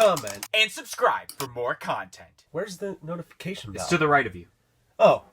comment, and subscribe for more content. Where's the notification bell? It's to the right of you. Oh.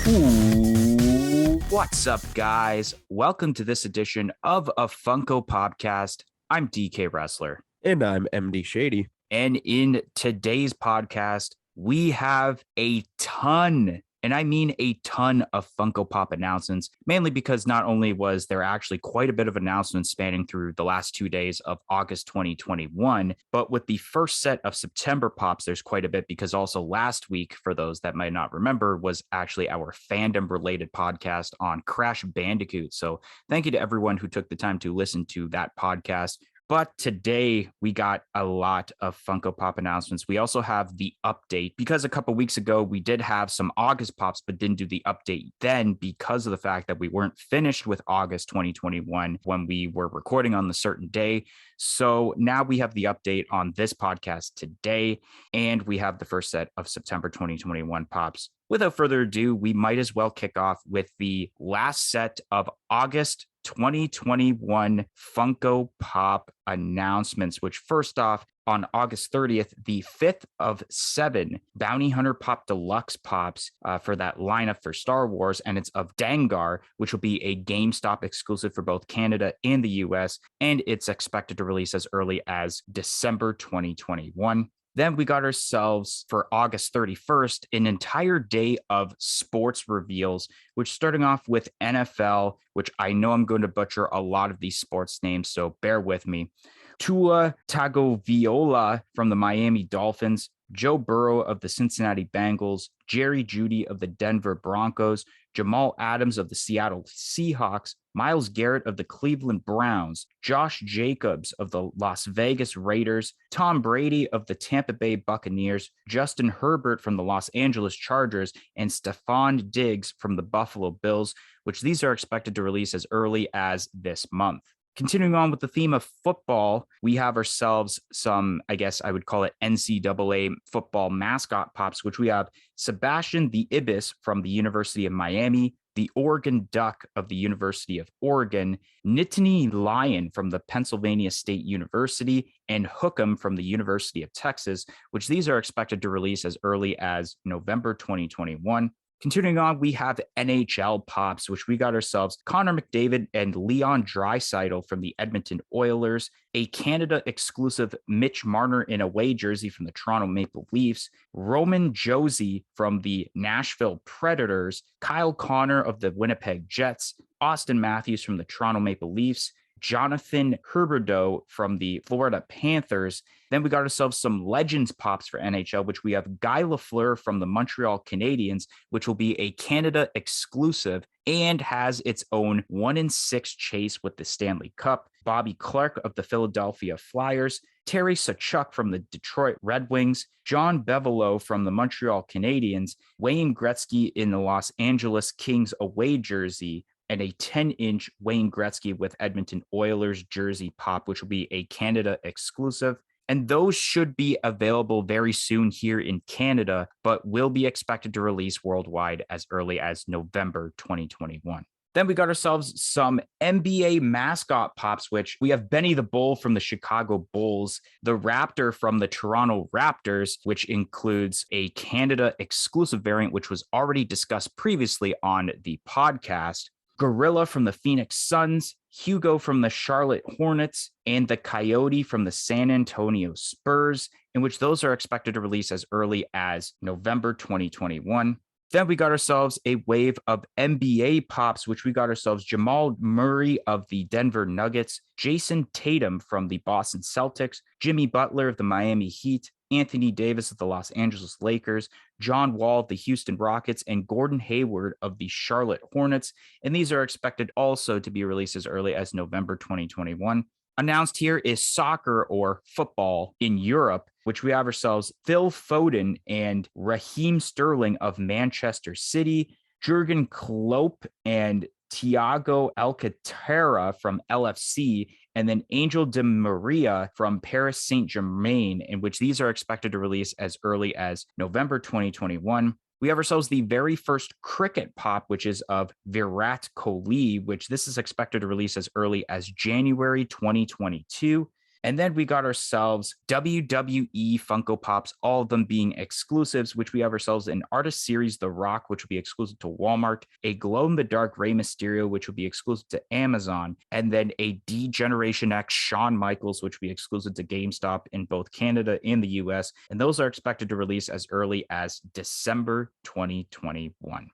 Ooh, what's up, guys? Welcome to this edition of a Funko podcast. I'm DK Wrestler. And I'm MD Shady. And in today's podcast, we have a ton, and I mean a ton of Funko Pop announcements, mainly because not only was there actually quite a bit of announcements spanning through the last 2 days of August 2021, but with the first set of September Pops, there's quite a bit because also last week, for those that might not remember, was actually our fandom-related podcast on Crash Bandicoot. So thank you to everyone who took the time to listen to that podcast. But today we got a lot of Funko Pop announcements. We also have the update because a couple weeks ago we did have some August Pops, but didn't do the update then because of the fact that we weren't finished with August 2021 when we were recording on the certain day. So now we have the update on this podcast today, and we have the first set of September 2021 Pops. Without further ado, we might as well kick off with the last set of August 2021 Funko Pop announcements, which first off, on August 30th, the 5th of 7 Bounty Hunter Pop Deluxe Pops for that lineup for Star Wars, and it's of Dengar, which will be a GameStop exclusive for both Canada and the US, and it's expected to release as early as December 2021. Then we got ourselves, for August 31st, an entire day of sports reveals, which starting off with NFL, which I know I'm going to butcher a lot of these sports names, so bear with me. Tua Tagovailoa from the Miami Dolphins, Joe Burrow of the Cincinnati Bengals, Jerry Jeudy of the Denver Broncos, Jamal Adams of the Seattle Seahawks, Myles Garrett of the Cleveland Browns, Josh Jacobs of the Las Vegas Raiders, Tom Brady of the Tampa Bay Buccaneers, Justin Herbert from the Los Angeles Chargers, and Stephon Diggs from the Buffalo Bills, which these are expected to release as early as this month. Continuing on with the theme of football, we have ourselves some, I guess I would call it NCAA football mascot pops, which we have Sebastian the Ibis from the University of Miami, the Oregon Duck of the University of Oregon, Nittany Lion from the Pennsylvania State University, and Hookem from the University of Texas, which these are expected to release as early as November 2021. Continuing on, we have NHL Pops, which we got ourselves Connor McDavid and Leon Draisaitl from the Edmonton Oilers, a Canada-exclusive Mitch Marner in away jersey from the Toronto Maple Leafs, Roman Josi from the Nashville Predators, Kyle Connor of the Winnipeg Jets, Austin Matthews from the Toronto Maple Leafs, Jonathan Huberdeau from the Florida Panthers. Then we got ourselves some Legends Pops for NHL, which we have Guy Lafleur from the Montreal Canadiens, which will be a Canada exclusive and has its own 1-in-6 chase with the Stanley Cup. Bobby Clark of the Philadelphia Flyers, Terry Sachuk from the Detroit Red Wings, John Bevelow from the Montreal Canadiens, Wayne Gretzky in the Los Angeles Kings away jersey, and a 10-inch Wayne Gretzky with Edmonton Oilers jersey pop, which will be a Canada exclusive. And those should be available very soon here in Canada, but will be expected to release worldwide as early as November 2021. Then we got ourselves some NBA mascot pops, which we have Benny the Bull from the Chicago Bulls, the Raptor from the Toronto Raptors, which includes a Canada exclusive variant, which was already discussed previously on the podcast, Gorilla from the Phoenix Suns, Hugo from the Charlotte Hornets, and the Coyote from the San Antonio Spurs, in which those are expected to release as early as November 2021. Then we got ourselves a wave of NBA pops, which we got ourselves Jamal Murray of the Denver Nuggets, Jason Tatum from the Boston Celtics, Jimmy Butler of the Miami Heat, Anthony Davis of the Los Angeles Lakers, John Wall of the Houston Rockets, and Gordon Hayward of the Charlotte Hornets. And these are expected also to be released as early as November 2021. Announced here is soccer or football in Europe, which we have ourselves Phil Foden and Raheem Sterling of Manchester City, Jurgen Klopp and Tiago Alcantara from LFC, and then Angel Di Maria from Paris Saint-Germain, in which these are expected to release as early as November 2021. We have ourselves the very first cricket pop, which is of Virat Kohli, which this is expected to release as early as January 2022. And then we got ourselves WWE Funko Pops, all of them being exclusives, which we have ourselves an Artist Series The Rock, which will be exclusive to Walmart, a glow-in-the-dark Rey Mysterio, which will be exclusive to Amazon, and then a D-Generation X Shawn Michaels, which will be exclusive to GameStop in both Canada and the US. And those are expected to release as early as December 2021.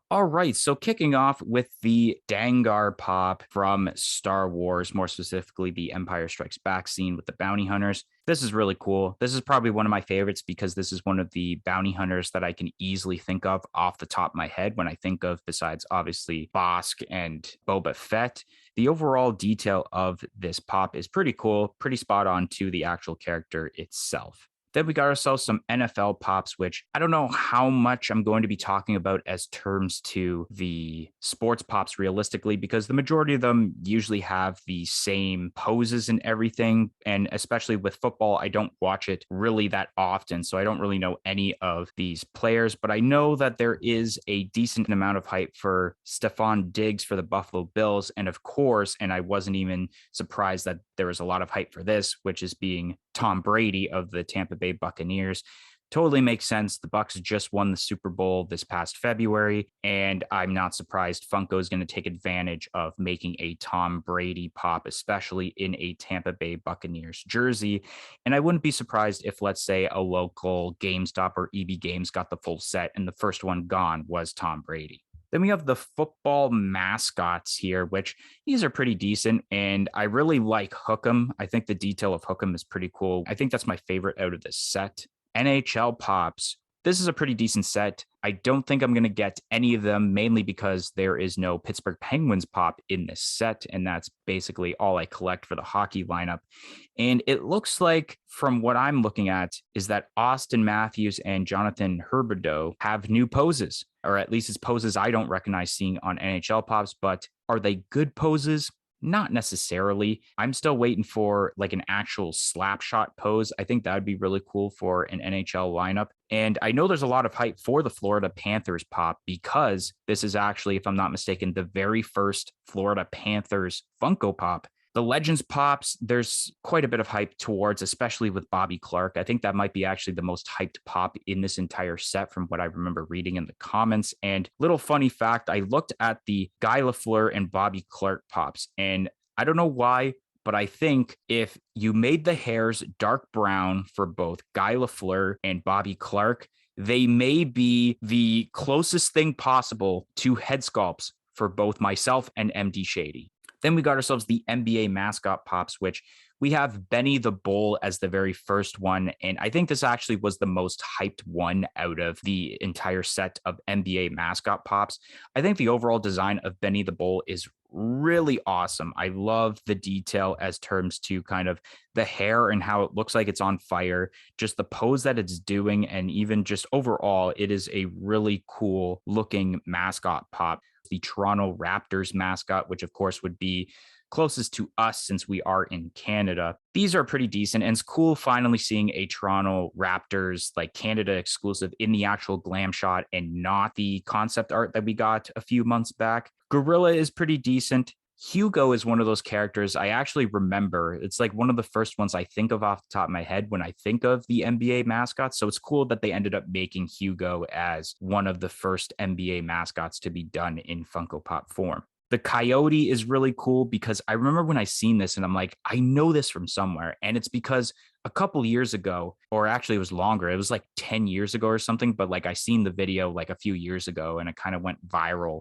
All right, so kicking off with the Dengar pop from Star Wars, more specifically the Empire Strikes Back scene with the bounty hunters. This is really cool. This is probably one of my favorites because this is one of the bounty hunters that I can easily think of off the top of my head when I think of, besides obviously Bosk and Boba Fett. The overall detail of this pop is pretty cool, pretty spot on to the actual character itself. Then we got ourselves some NFL pops, which I don't know how much I'm going to be talking about as terms to the sports pops realistically, because the majority of them usually have the same poses and everything. And especially with football, I don't watch it really that often. So I don't really know any of these players, but I know that there is a decent amount of hype for Stephon Diggs for the Buffalo Bills. And of course, and I wasn't even surprised that there was a lot of hype for this, which is being Tom Brady of the Tampa Bay Buccaneers. Totally makes sense. The Bucs just won the Super Bowl this past February, and I'm not surprised Funko is going to take advantage of making a Tom Brady pop, especially in a Tampa Bay Buccaneers jersey. And I wouldn't be surprised if, let's say, a local GameStop or EB Games got the full set and the first one gone was Tom Brady. Then we have the football mascots here, which these are pretty decent. And I really like Hookem. I think the detail of Hookem is pretty cool. I think that's my favorite out of this set. NHL Pops. This is a pretty decent set. I don't think I'm going to get any of them, mainly because there is no Pittsburgh Penguins pop in this set. And that's basically all I collect for the hockey lineup. And it looks like, from what I'm looking at, is that Austin Matthews and Jonathan Huberdeau have new poses, or at least it's poses I don't recognize seeing on NHL Pops. But are they good poses? Not necessarily. I'm still waiting for like an actual slap shot pose. I think that would be really cool for an NHL lineup. And I know there's a lot of hype for the Florida Panthers pop because this is actually, if I'm not mistaken, the very first Florida Panthers Funko Pop. The Legends pops, there's quite a bit of hype towards, especially with Bobby Clark. I think that might be actually the most hyped pop in this entire set from what I remember reading in the comments. And little funny fact, I looked at the Guy Lafleur and Bobby Clark pops, and I don't know why, but I think if you made the hairs dark brown for both Guy Lafleur and Bobby Clark, they may be the closest thing possible to head sculpts for both myself and MD Shady. Then we got ourselves the NBA mascot pops, which we have Benny the Bull as the very first one. And I think this actually was the most hyped one out of the entire set of NBA mascot pops. I think the overall design of Benny the Bull is really awesome. I love the detail as terms to kind of the hair and how it looks like it's on fire, just the pose that it's doing, and even just overall, it is a really cool looking mascot pop. The Toronto Raptors mascot, which of course would be closest to us since we are in Canada. These are pretty decent, and it's cool finally seeing a Toronto Raptors like Canada exclusive in the actual glam shot and not the concept art that we got a few months back. Gorilla is pretty decent. Hugo is one of those characters I actually remember. It's like one of the first ones I think of off the top of my head when I think of the NBA mascots. So it's cool that they ended up making Hugo as one of the first NBA mascots to be done in Funko Pop form. The Coyote is really cool because I remember when I seen this and I'm like, I know this from somewhere. And it's because a couple years ago, or actually it was longer, it was like 10 years ago or something, but like I seen the video like a few years ago and it kind of went viral.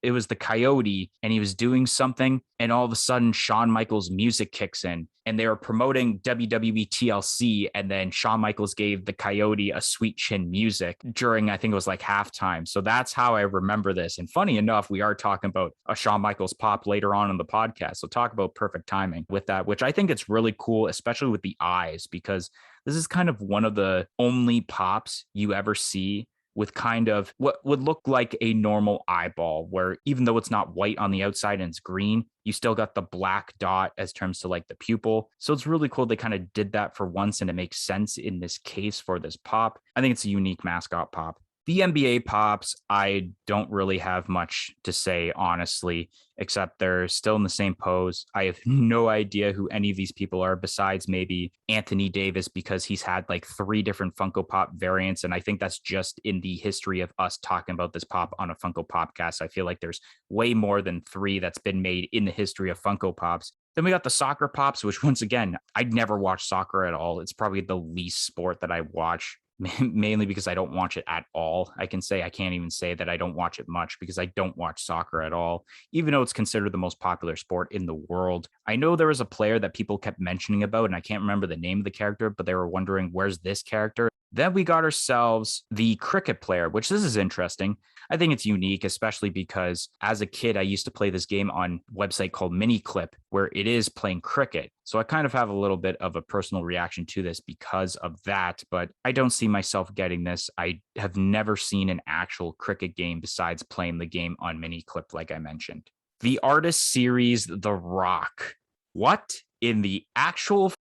It was the Coyote and he was doing something and all of a sudden Shawn Michaels music kicks in and they were promoting WWE TLC, and then Shawn Michaels gave the Coyote a sweet chin music during, I think it was like halftime. So that's how I remember this. And funny enough, we are talking about a Shawn Michaels pop later on in the podcast. So talk about perfect timing with that, which I think it's really cool, especially with the eyes, because this is kind of one of the only pops you ever see with kind of what would look like a normal eyeball, where even though it's not white on the outside and it's green, you still got the black dot as terms to like the pupil. So it's really cool they kind of did that for once, and it makes sense in this case for this pop. I think it's a unique mascot pop. The NBA pops, I don't really have much to say, honestly, except they're still in the same pose. I have no idea who any of these people are besides maybe Anthony Davis, because he's had like 3 different Funko Pop variants. And I think that's just in the history of us talking about this pop on a Funko Popcast. I feel like there's way more than 3 that's been made in the history of Funko Pops. Then we got the soccer pops, which once again, I'd never watched soccer at all. It's probably the least sport that I watch, mainly because I don't watch it at all. I can't even say that I don't watch it much because I don't watch soccer at all, even though it's considered the most popular sport in the world. I know there was a player that people kept mentioning about, and I can't remember the name of the character, but they were wondering, where's this character? Then we got ourselves the cricket player, which this is interesting. I think it's unique, especially because as a kid, I used to play this game on a website called Miniclip, where it is playing cricket. So I kind of have a little bit of a personal reaction to this because of that, but I don't see myself getting this. I have never seen an actual cricket game besides playing the game on Miniclip, like I mentioned. The artist series, The Rock. What in the actual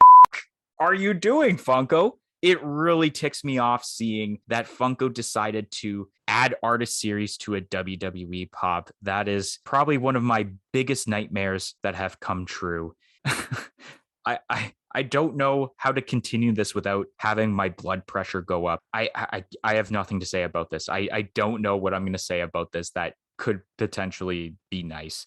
are you doing, Funko? It really ticks me off seeing that Funko decided to add artist series to a WWE pop. That is probably one of my biggest nightmares that have come true. I don't know how to continue this without having my blood pressure go up. I have nothing to say about this. I don't know what I'm going to say about this that could potentially be nice.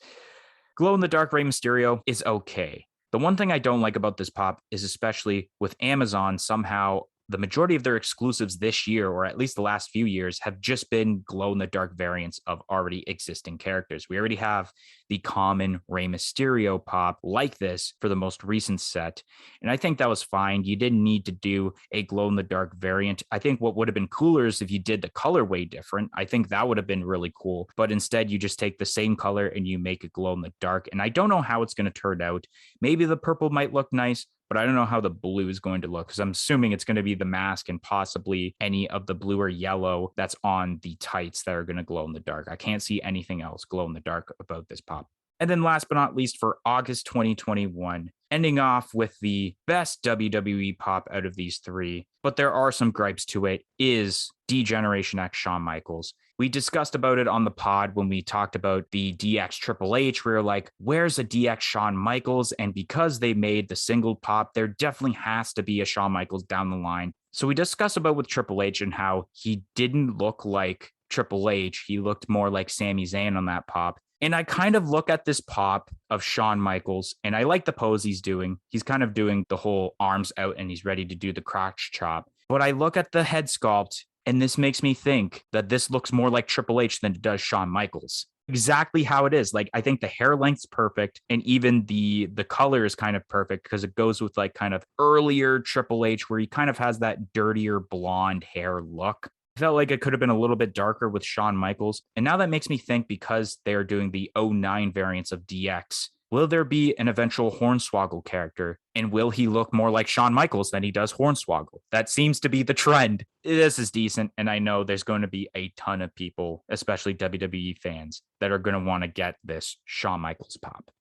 Glow in the Dark Rey Mysterio is okay. The one thing I don't like about this pop is, especially with Amazon, somehow the majority of their exclusives this year, or at least the last few years, have just been glow in the dark variants of already existing characters. We already have the common Rey Mysterio pop like this for the most recent set. And I think that was fine. You didn't need to do a glow in the dark variant. I think what would have been cooler is if you did the colorway different. I think that would have been really cool. But instead, you just take the same color and you make it glow in the dark. And I don't know how it's going to turn out. Maybe the purple might look nice, but I don't know how the blue is going to look, because I'm assuming it's going to be the mask and possibly any of the blue or yellow that's on the tights that are going to glow in the dark. I can't see anything else glow in the dark about this pop. And then last but not least, for August 2021, ending off with the best WWE pop out of these 3, but there are some gripes to it, is D-Generation X Shawn Michaels. We discussed about it on the pod when we talked about the DX Triple H. We were like, where's a DX Shawn Michaels? And because they made the single pop, there definitely has to be a Shawn Michaels down the line. So we discussed about with Triple H and how he didn't look like Triple H. He looked more like Sami Zayn on that pop. And I kind of look at this pop of Shawn Michaels, and I like the pose he's doing. He's kind of doing the whole arms out, and he's ready to do the crotch chop. But I look at the head sculpt, and this makes me think that this looks more like Triple H than it does Shawn Michaels. Exactly how it is. Like, I think the hair length's perfect, and even the color is kind of perfect because it goes with like kind of earlier Triple H, where he kind of has that dirtier blonde hair look. Felt like it could have been a little bit darker with Shawn Michaels. And now that makes me think, because they're doing the '09 variants of DX, will there be an eventual Hornswoggle character? And will he look more like Shawn Michaels than he does Hornswoggle? That seems to be the trend. This is decent. And I know there's going to be a ton of people, especially WWE fans, that are going to want to get this Shawn Michaels pop.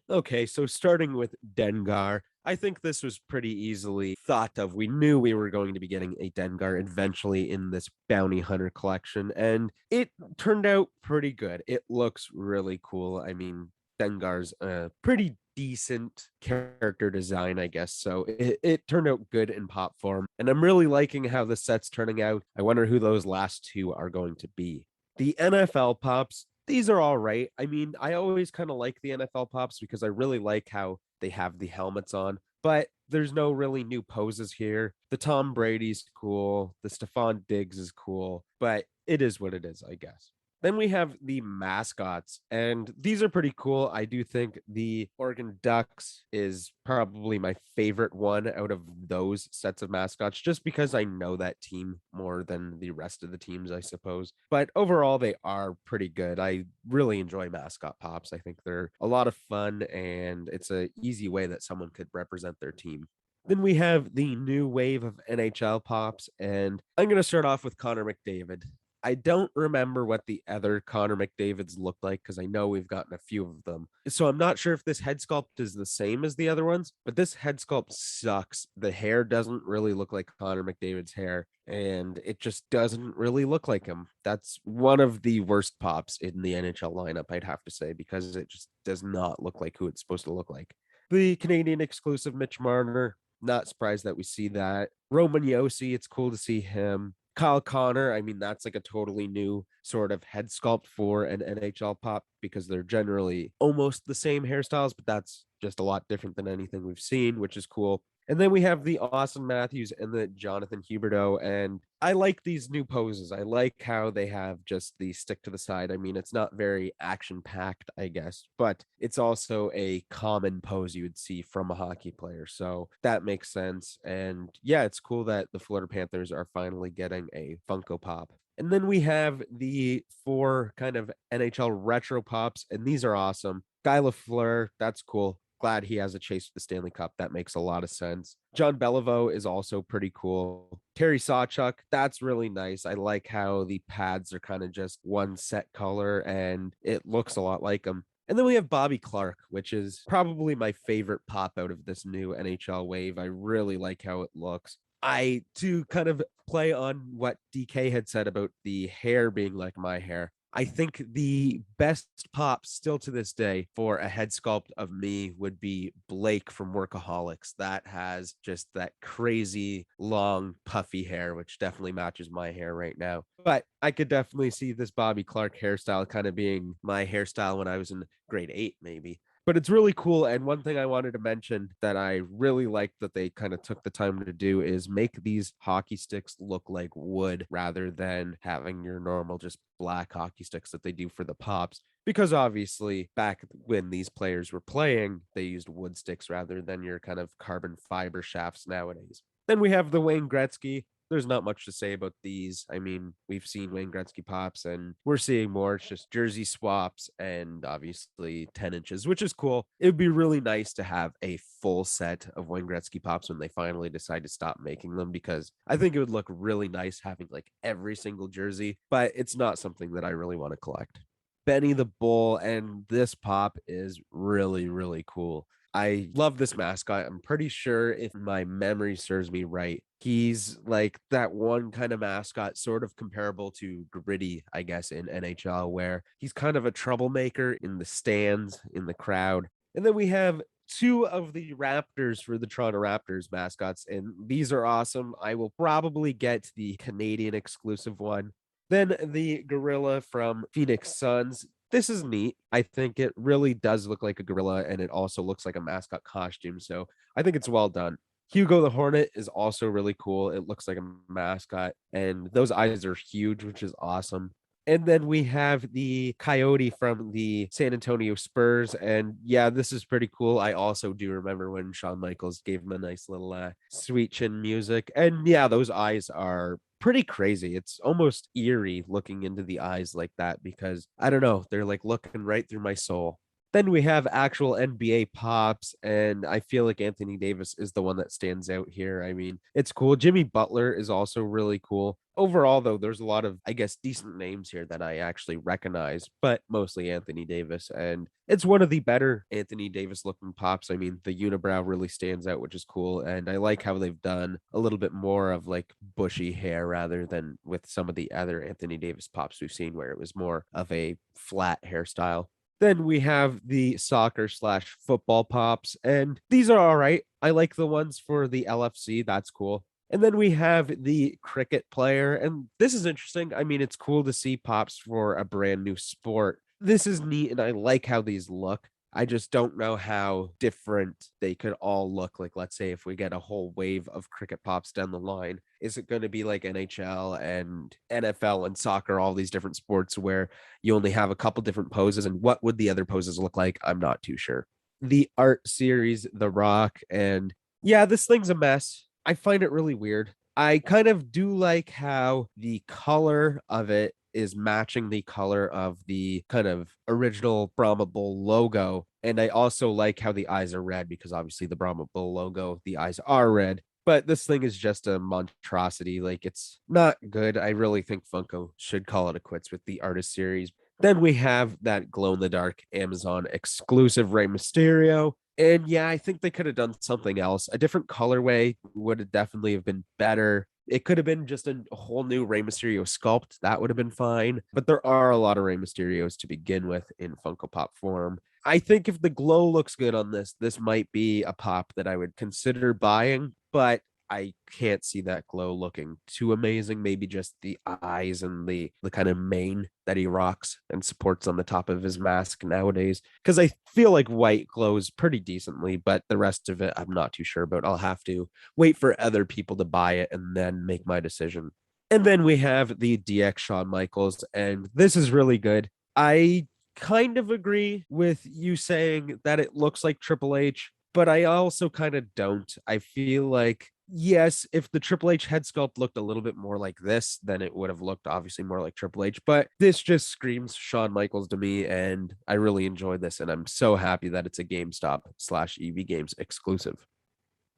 Okay, so starting with Dengar, I think this was pretty easily thought of. We knew we were going to be getting a Dengar eventually in this Bounty Hunter collection, and it turned out pretty good. It looks really cool. I mean, Dengar's a pretty decent character design, I guess. So it turned out good in pop form, and I'm really liking how the set's turning out. I wonder who those last 2 are going to be. The NFL pops, these are all right. I mean, I always kind of like the NFL pops because I really like how they have the helmets on, but there's no really new poses here. The Tom Brady's cool. The Stephon Diggs is cool, but it is what it is, I guess. Then we have the mascots, and these are pretty cool. I do think the Oregon Ducks is probably my favorite one out of those sets of mascots, just because I know that team more than the rest of the teams, I suppose. But overall, they are pretty good. I really enjoy mascot pops. I think they're a lot of fun, and it's an easy way that someone could represent their team. Then we have the new wave of NHL pops, and I'm going to start off with Connor McDavid. I don't remember what the other Connor McDavids look like because I know we've gotten a few of them. So I'm not sure if this head sculpt is the same as the other ones, but this head sculpt sucks. The hair doesn't really look like Connor McDavid's hair, and it just doesn't really look like him. That's one of the worst pops in the NHL lineup, I'd have to say, because it just does not look like who it's supposed to look like. The Canadian exclusive Mitch Marner, not surprised that we see that. Roman Yossi, it's cool to see him. Kyle Connor, I mean, that's like a totally new sort of head sculpt for an NHL pop because they're generally almost the same hairstyles, but that's just a lot different than anything we've seen, which is cool. And then we have the Austin Matthews and the Jonathan Huberdeau. And I like these new poses. I like how they have just the stick to the side. I mean, it's not very action packed, I guess, but it's also a common pose you would see from a hockey player. So that makes sense. And yeah, it's cool that the Florida Panthers are finally getting a Funko Pop. And then we have the 4 kind of NHL retro pops, and these are awesome. Guy Lafleur, that's cool. Glad he has a chase for the Stanley Cup. That makes a lot of sense. John Beliveau is also pretty cool. Terry Sawchuk, that's really nice. I like how the pads are kind of just one set color and it looks a lot like him. And then we have Bobby Clark, which is probably my favorite pop out of this new NHL wave. I really like how it looks. I do kind of play on what DK had said about the hair being like my hair. I think the best pop still to this day for a head sculpt of me would be Blake from Workaholics. That has just that crazy long puffy hair, which definitely matches my hair right now. But I could definitely see this Bobby Clark hairstyle kind of being my hairstyle when I was in grade 8, maybe. But it's really cool. And one thing I wanted to mention that I really like that they kind of took the time to do is make these hockey sticks look like wood rather than having your normal just black hockey sticks that they do for the pops. Because obviously, back when these players were playing, they used wood sticks rather than your kind of carbon fiber shafts nowadays. Then we have the Wayne Gretzky. There's not much to say about these. I mean, we've seen Wayne Gretzky pops and we're seeing more. It's just jersey swaps and obviously 10 inches, which is cool. It would be really nice to have a full set of Wayne Gretzky pops when they finally decide to stop making them because I think it would look really nice having like every single jersey, but it's not something that I really want to collect. Benny the Bull, and this pop is really, really cool. I love this mascot. I'm pretty sure if my memory serves me right, he's like that one kind of mascot, sort of comparable to Gritty, I guess, in NHL, where he's kind of a troublemaker in the stands, in the crowd. And then we have 2 of the Raptors for the Toronto Raptors mascots, and these are awesome. I will probably get the Canadian exclusive one. Then the gorilla from Phoenix Suns. This is neat. I think it really does look like a gorilla and it also looks like a mascot costume. So I think it's well done. Hugo the Hornet is also really cool. It looks like a mascot and those eyes are huge, which is awesome. And then we have the coyote from the San Antonio Spurs. And yeah, this is pretty cool. I also do remember when Shawn Michaels gave him a nice little sweet chin music. And yeah, those eyes are pretty crazy. It's almost eerie looking into the eyes like that because I don't know, they're like looking right through my soul. Then we have actual NBA pops, and I feel like Anthony Davis is the one that stands out here. I mean, it's cool. Jimmy Butler is also really cool. Overall, though, there's a lot of, I guess, decent names here that I actually recognize, but mostly Anthony Davis. And it's one of the better Anthony Davis looking pops. I mean, the unibrow really stands out, which is cool. And I like how they've done a little bit more of like bushy hair rather than with some of the other Anthony Davis pops we've seen, where it was more of a flat hairstyle. Then we have the soccer slash football pops, and these are all right. I like the ones for the LFC. That's cool. And then we have the cricket player, and this is interesting. I mean, it's cool to see pops for a brand new sport. This is neat, and I like how these look. I just don't know how different they could all look. Like, let's say if we get a whole wave of cricket pops down the line, is it going to be like NHL and NFL and soccer, all these different sports where you only have a couple different poses? And what would the other poses look like? I'm not too sure. The art series, The Rock, and yeah, this thing's a mess. I find it really weird. I kind of do like how the color of it is matching the color of the kind of original Brahma Bull logo. And I also like how the eyes are red because obviously the Brahma Bull logo, the eyes are red. But this thing is just a monstrosity. Like, it's not good. I really think Funko should call it a quits with the artist series. Then we have that glow in the dark Amazon exclusive Rey Mysterio. And yeah, I think they could have done something else. A different colorway would have definitely have been better. It could have been just a whole new Rey Mysterio sculpt. That would have been fine. But there are a lot of Rey Mysterios to begin with in Funko Pop form. I think if the glow looks good on this might be a pop that I would consider buying, but I can't see that glow looking too amazing. Maybe just the eyes and the kind of mane that he rocks and supports on the top of his mask nowadays. Because I feel like white glows pretty decently, but the rest of it I'm not too sure about. I'll have to wait for other people to buy it and then make my decision. And then we have the DX Shawn Michaels, and this is really good. I kind of agree with you saying that it looks like Triple H, but I also kind of don't. I feel like, yes, if the Triple H head sculpt looked a little bit more like this, then it would have looked obviously more like Triple H. But this just screams Shawn Michaels to me, and I really enjoyed this. And I'm so happy that it's a GameStop/EB Games exclusive.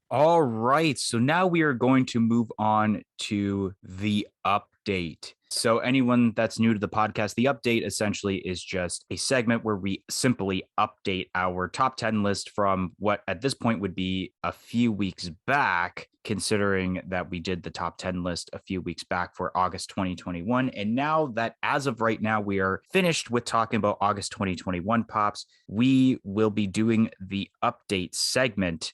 All right. So now we are going to move on to the update. So, anyone that's new to the podcast, the update essentially is just a segment where we simply update our top 10 list from what at this point would be a few weeks back, considering that we did the top 10 list a few weeks back for August 2021. And now that as of right now, we are finished with talking about August 2021 pops, we will be doing the update segment.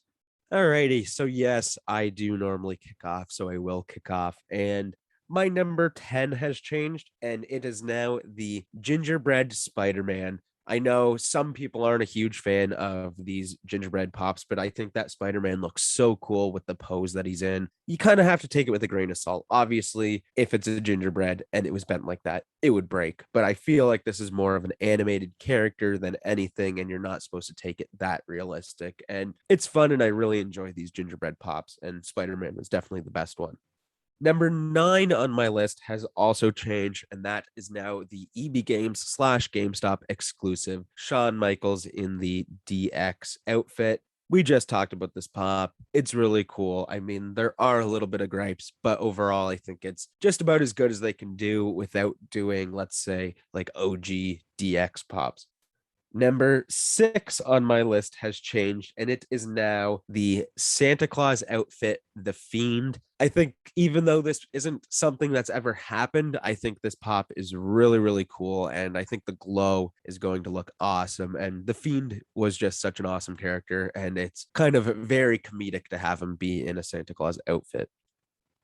Alrighty, so yes, I do normally kick off, so I will kick off. And my number 10 has changed, and it is now the gingerbread Spider-Man. I know some people aren't a huge fan of these gingerbread pops, but I think that Spider-Man looks so cool with the pose that he's in. You kind of have to take it with a grain of salt. Obviously, if it's a gingerbread and it was bent like that, it would break. But I feel like this is more of an animated character than anything, and you're not supposed to take it that realistic. And it's fun, and I really enjoy these gingerbread pops, and Spider-Man was definitely the best one. Number 9 on my list has also changed, and that is now the EB Games/ GameStop exclusive Shawn Michaels in the DX outfit. We just talked about this pop. It's really cool. I mean, there are a little bit of gripes, but overall, I think it's just about as good as they can do without doing, let's say, like OG DX pops. Number 6 on my list has changed, and it is now the Santa Claus outfit, The Fiend. I think even though this isn't something that's ever happened, I think this pop is really, really cool. And I think the glow is going to look awesome. And The Fiend was just such an awesome character. And it's kind of very comedic to have him be in a Santa Claus outfit.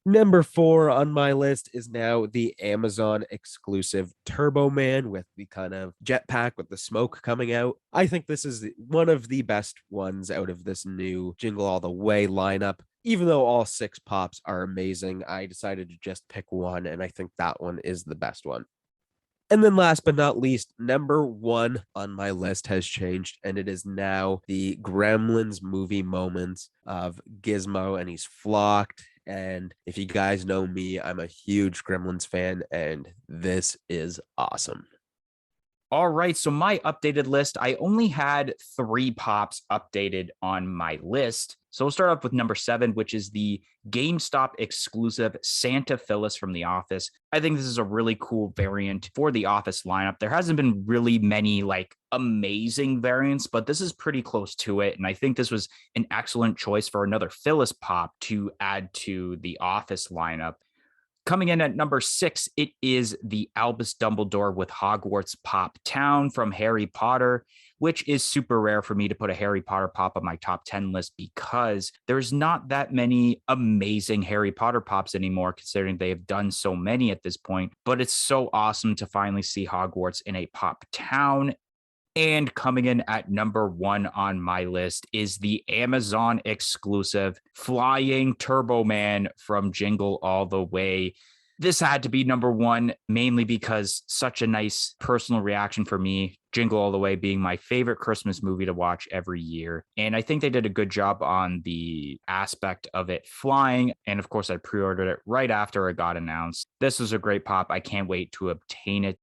Number 4 on my list is now the Amazon exclusive Turbo Man with the kind of jetpack with the smoke coming out. I think this is one of the best ones out of this new Jingle All the Way lineup. Even though all 6 pops are amazing, I decided to just pick one, and I think that one is the best one. And then last but not least, number 1 on my list has changed, and it is now the Gremlins movie moments of Gizmo, and he's flocked. And if you guys know me, I'm a huge Gremlins fan, and this is awesome. All right. So my updated list, I only had 3 pops updated on my list. So we'll start off with number 7, which is the GameStop exclusive Santa Phyllis from The Office. I think this is a really cool variant for the Office lineup. There hasn't been really many like amazing variants, but this is pretty close to it. And I think this was an excellent choice for another Phyllis pop to add to the Office lineup. Coming in at number 6, it is the Albus Dumbledore with Hogwarts Pop Town from Harry Potter, which is super rare for me to put a Harry Potter pop on my top 10 list because there's not that many amazing Harry Potter pops anymore, considering they have done so many at this point. But it's so awesome to finally see Hogwarts in a pop town. And coming in at number 1 on my list is the Amazon exclusive Flying Turbo Man from Jingle All the Way. This had to be number 1, mainly because such a nice personal reaction for me. Jingle All the Way being my favorite Christmas movie to watch every year. And I think they did a good job on the aspect of it flying. And of course, I pre-ordered it right after it got announced. This was a great pop. I can't wait to obtain it.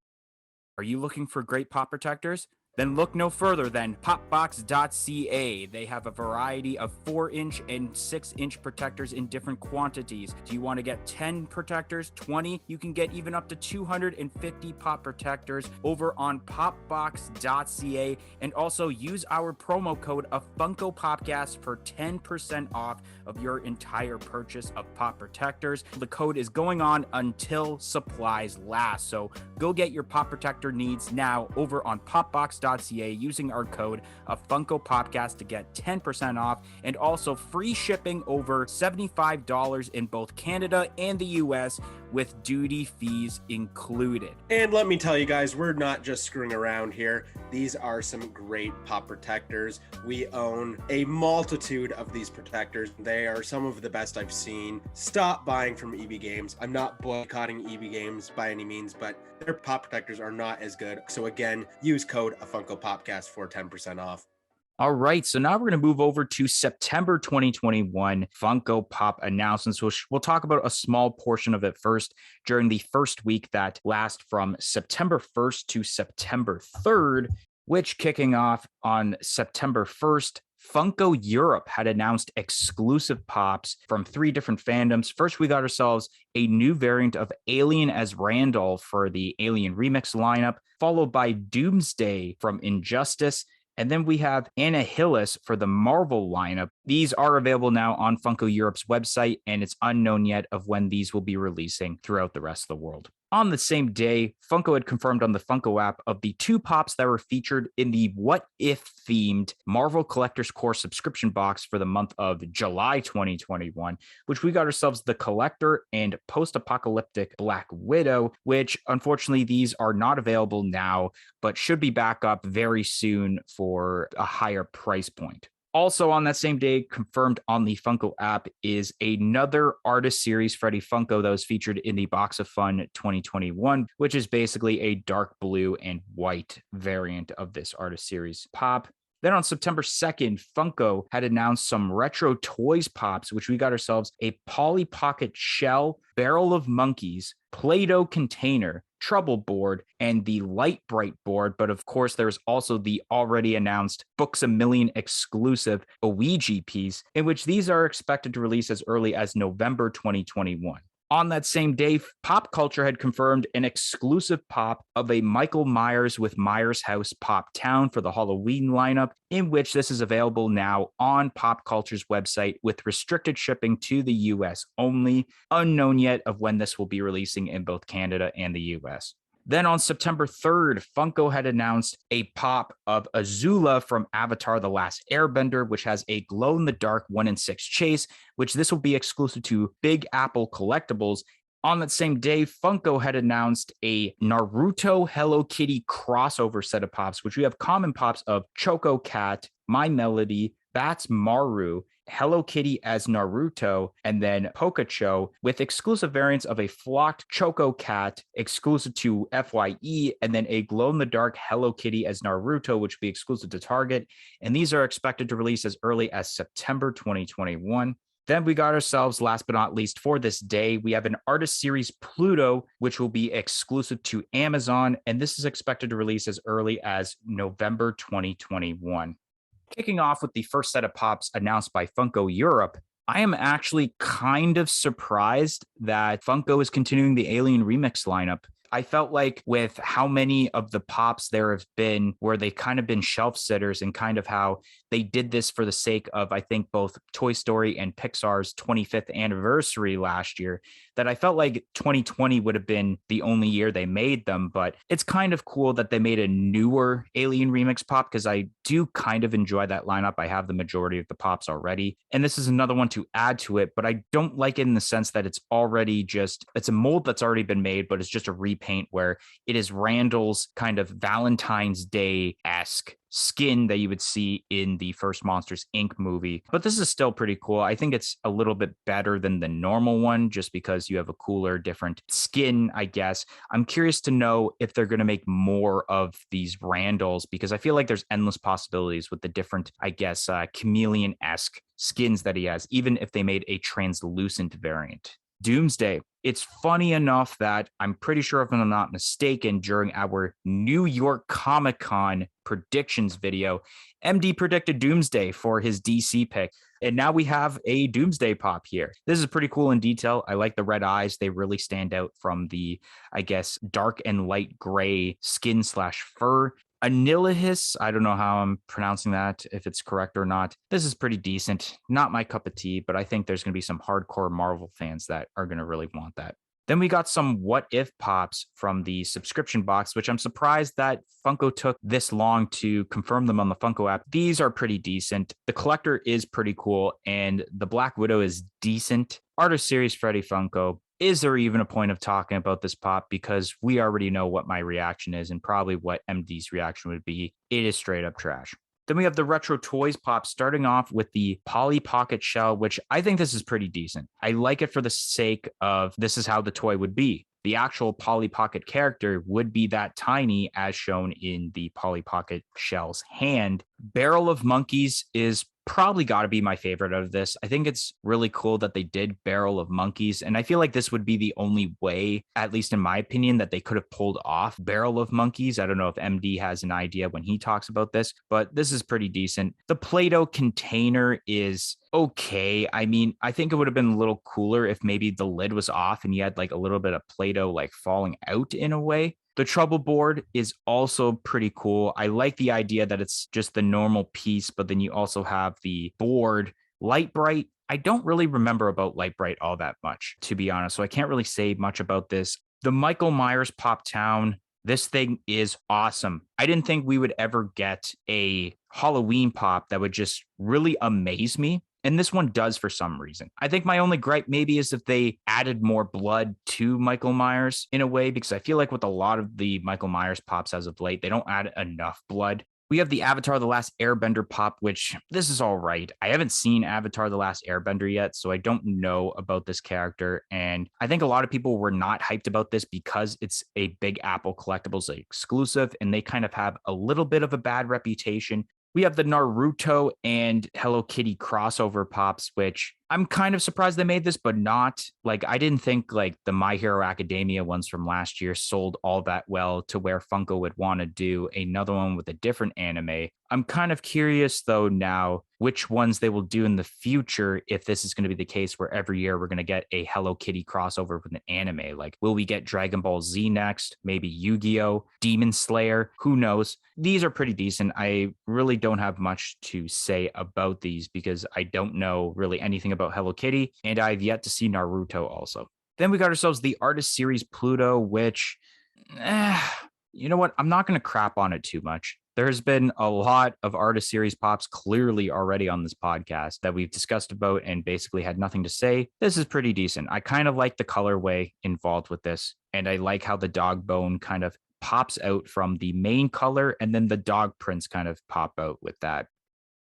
Are you looking for great pop protectors? Then look no further than popbox.ca. They have a variety of 4-inch and 6-inch protectors in different quantities. Do you want to get 10 protectors, 20? You can get even up to 250 pop protectors over on popbox.ca. And also use our promo code of Funko Popcast for 10% off of your entire purchase of pop protectors. The code is going on until supplies last. So go get your pop protector needs now over on popbox.ca using our code of Funko Popcast to get 10% off and also free shipping over $75 in both Canada and the US with duty fees included. And let me tell you guys, we're not just screwing around here. These are some great pop protectors. We own a multitude of these protectors. They are some of the best I've seen. Stop buying from EB Games. I'm not boycotting EB Games by any means, but their pop protectors are not as good. So again, use code Funko Popcast for 10% off. All right, so now we're going to move over to September 2021 Funko Pop announcements. We'll talk about a small portion of it first during the first week that lasts from September 1st to September 3rd, which kicking off on September 1st, Funko Europe had announced exclusive pops from 3 different fandoms. First, we got ourselves a new variant of Alien as Randall for the Alien Remix lineup, followed by Doomsday from Injustice. And then we have Annihilus for the Marvel lineup. These are available now on Funko Europe's website, and it's unknown yet of when these will be releasing throughout the rest of the world. On the same day, Funko had confirmed on the Funko app of the 2 pops that were featured in the What If themed Marvel Collector's Core subscription box for the month of July 2021, which we got ourselves the Collector and Post-Apocalyptic Black Widow, which unfortunately these are not available now, but should be back up very soon for a higher price point. Also on that same day, confirmed on the Funko app, is another artist series Freddy Funko that was featured in the Box of Fun 2021, which is basically a dark blue and white variant of this artist series pop. Then on September 2nd, Funko had announced some retro toys pops, which we got ourselves a Polly Pocket shell, barrel of monkeys, Play-Doh container, trouble board, and the light bright board. But of course, there's also the already announced Books A Million exclusive Ouija piece, in which these are expected to release as early as November 2021. On that same day, Pop Culture had confirmed an exclusive pop of a Michael Myers with Myers House Pop Town for the Halloween lineup, in which this is available now on Pop Culture's website with restricted shipping to the US only, unknown yet of when this will be releasing in both Canada and the US. Then on September 3rd, Funko had announced a pop of Azula from Avatar The Last Airbender, which has a glow-in-the-dark 1-in-6 chase, which this will be exclusive to Big Apple Collectibles. On that same day, Funko had announced a Naruto Hello Kitty crossover set of pops, which we have common pops of Choco Cat, My Melody, Bats Maru, Hello Kitty as Naruto, and then Pokecho with exclusive variants of a flocked Choco Cat exclusive to FYE, and then a glow-in-the-dark Hello Kitty as Naruto, which will be exclusive to Target. And these are expected to release as early as September 2021. Then we got ourselves, last but not least, for this day, we have an artist series Pluto, which will be exclusive to Amazon, and this is expected to release as early as November 2021. Kicking off with the first set of pops announced by Funko Europe, I am actually kind of surprised that Funko is continuing the Alien Remix lineup. I felt like with how many of the pops there have been where they kind of been shelf sitters and kind of how they did this for the sake of, I think, both Toy Story and Pixar's 25th anniversary last year, that I felt like 2020 would have been the only year they made them. But it's kind of cool that they made a newer Alien Remix pop because I do kind of enjoy that lineup. I have the majority of the pops already. And this is another one to add to it, but I don't like it in the sense that it's already just, it's a mold that's already been made, but it's just a repaint where it is Randall's kind of Valentine's Day-esque skin that you would see in the first Monsters Inc. movie. But this is still pretty cool. I think it's a little bit better than the normal one just because you have a cooler, different skin, I guess. I'm curious to know if they're going to make more of these Randalls because I feel like there's endless possibilities with the different, I guess, chameleon-esque skins that he has, even if they made a translucent variant. Doomsday. It's funny enough that I'm pretty sure, if I'm not mistaken, during our New York Comic-Con predictions video, MD predicted Doomsday for his DC pick. And now we have a Doomsday pop here. This is pretty cool in detail. I like the red eyes. They really stand out from the, I guess, dark and light gray skin slash fur. Anilihis, I don't know how I'm pronouncing that, if it's correct or not. This is pretty decent. Not my cup of tea, but I think there's going to be some hardcore Marvel fans that are going to really want that. Then we got some what if pops from the subscription box, which I'm surprised that Funko took this long to confirm them on the Funko app. These are pretty decent. The collector is pretty cool, and the Black Widow is decent. Artist Series Freddy Funko. Is there even a point of talking about this pop? Because we already know what my reaction is and probably what MD's reaction would be. It is straight up trash. Then we have the Retro Toys pop, starting off with the Polly Pocket shell, which I think this is pretty decent. I like it for the sake of this is how the toy would be. The actual Polly Pocket character would be that tiny as shown in the Polly Pocket shell's hand. Barrel of Monkeys is probably got to be my favorite out of this. I think it's really cool that they did Barrel of Monkeys, and I feel like this would be the only way, at least in my opinion, that they could have pulled off Barrel of Monkeys. I don't know if MD has an idea when he talks about this, but this is pretty decent. The Play-Doh container is okay. I mean, I think it would have been a little cooler if maybe the lid was off and you had like a little bit of Play-Doh like falling out in a way. The trouble board is also pretty cool. I like the idea that it's just the normal piece, but then you also have the board. Light Bright, I don't really remember about Light Bright all that much, to be honest. So I can't really say much about this. The Michael Myers Pop Town, this thing is awesome. I didn't think we would ever get a Halloween pop that would just really amaze me. And this one does for some reason. I think my only gripe maybe is if they added more blood to Michael Myers in a way, because I feel like with a lot of the Michael Myers pops as of late, they don't add enough blood. We have the Avatar: The Last Airbender pop, which this is all right. I haven't seen Avatar: The Last Airbender yet, so I don't know about this character. And I think a lot of people were not hyped about this because it's a Big Apple Collectibles exclusive, and they kind of have a little bit of a bad reputation. We have the Naruto and Hello Kitty crossover pops, which I'm kind of surprised they made this, but not like I didn't think like the My Hero Academia ones from last year sold all that well to where Funko would want to do another one with a different anime. I'm kind of curious though now which ones they will do in the future if this is going to be the case where every year we're going to get a Hello Kitty crossover with an anime. Like, will we get Dragon Ball Z next? Maybe Yu-Gi-Oh, Demon Slayer? Who knows? These are pretty decent. I really don't have much to say about these because I don't know really anything about Hello Kitty, and I've yet to see Naruto also. Then we got ourselves the Artist Series Pluto, which, you know what? I'm not going to crap on it too much. There's been a lot of Artist Series pops clearly already on this podcast that we've discussed about and basically had nothing to say. This is pretty decent. I kind of like the colorway involved with this, and I like how the dog bone kind of pops out from the main color, and then the dog prints kind of pop out with that.